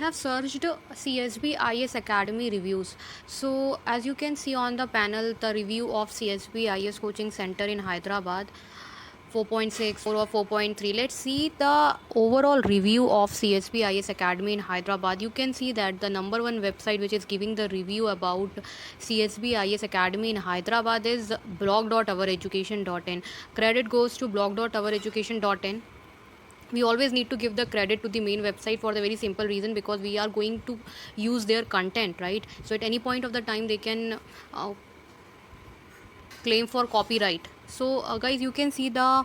have searched CSB IS Academy reviews. So as you can see on the panel, the review of CSB IS Coaching Center in Hyderabad, 4.6 or 4.3. Let's see the overall review of CSB IS Academy in Hyderabad. You can see that the number one website which is giving the review about CSB IS Academy in Hyderabad is blog.oureducation.in. Credit goes to blog.oureducation.in. We always need to give the credit to the main website for the very simple reason, because we are going to use their content, right? So at any point of the time they can claim for copyright. So guys, you can see the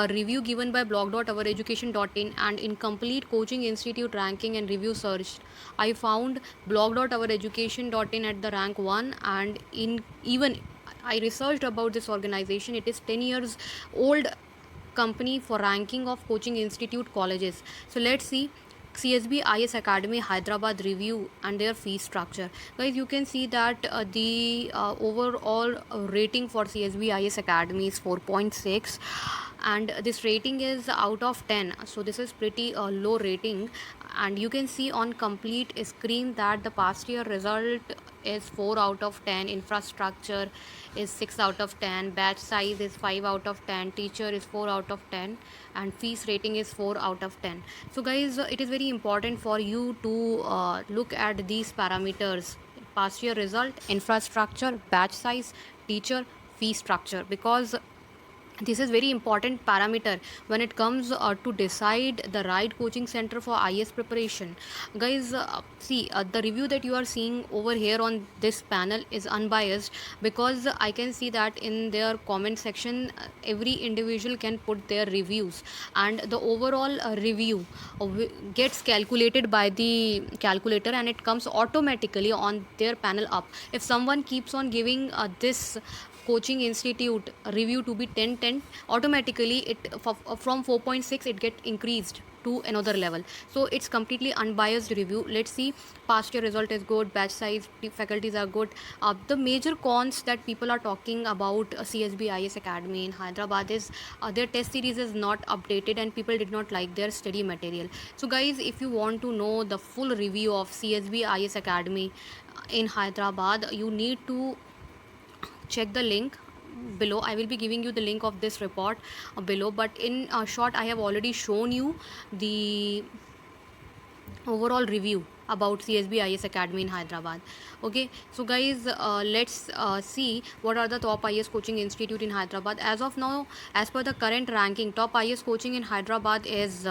review given by blog.oureducation.in, and in complete coaching institute ranking and review search, I found blog.oureducation.in at the rank 1. And in even I researched about this organization, it is 10 years old company for ranking of coaching institute colleges. So let's see CSB IS Academy Hyderabad review and their fee structure. Guys, you can see that the overall rating for CSB IS Academy is 4.6, and this rating is out of 10. So this is pretty low rating, and you can see on complete screen that the past year result is 4 out of 10, infrastructure is 6 out of 10, batch size is 5 out of 10, teacher is 4 out of 10, and fees rating is 4 out of 10. So guys, it is very important for you to look at these parameters: past year result, infrastructure, batch size, teacher, fee structure, because this is very important parameter when it comes to decide the right coaching center for IS preparation. Guys, see, the review that you are seeing over here on this panel is unbiased, because I can see that in their comment section every individual can put their reviews, and the overall review gets calculated by the calculator, and it comes automatically on their panel up. If someone keeps on giving this coaching institute review to be 10, automatically it from 4.6 it get increased to another level. So it's completely unbiased review. Let's see, past year result is good, batch size, faculties are good. The major cons that people are talking about CSB IS Academy in Hyderabad is their test series is not updated, and people did not like their study material. So guys, if you want to know the full review of CSB IS Academy in Hyderabad, you need to check the link below. I will be giving you the link of this report below, but in short, I have already shown you the overall review about CSB IS Academy in Hyderabad. Okay, so guys, let's see what are the top IS coaching institute in Hyderabad as of now. As per the current ranking, top IS coaching in Hyderabad is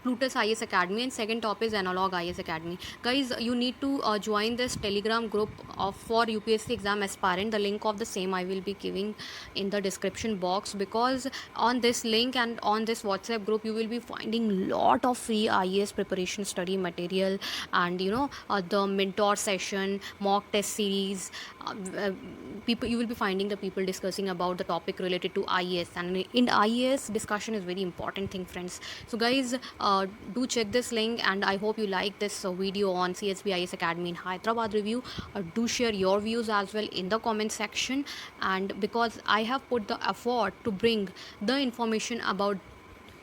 Plutus IS Academy, and second top is Analog IS Academy. Guys, you need to join this Telegram group for UPSC exam aspirant. The link of the same I will be giving in the description box, because on this link and on this WhatsApp group you will be finding lot of free IAS preparation study material, and the mentor session, mock test series. People, you will be finding the people discussing about the topic related to IAS, and in IAS discussion is very important thing, friends. So guys, do check this link, and I hope you like this video on CSB IS Academy in Hyderabad review. Do share your views as well in the comment section, and because I have put the effort to bring the information about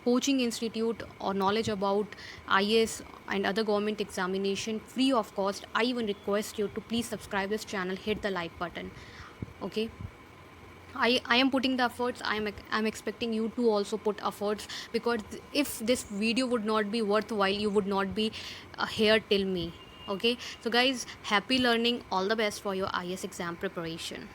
coaching institute or knowledge about IAS and other government examination free of cost, I even request you to please subscribe this channel, hit the like button. Okay, I am putting the efforts. I'm expecting you to also put efforts, because if this video would not be worthwhile, you would not be here till me. Okay, so guys, happy learning, all the best for your IS exam preparation.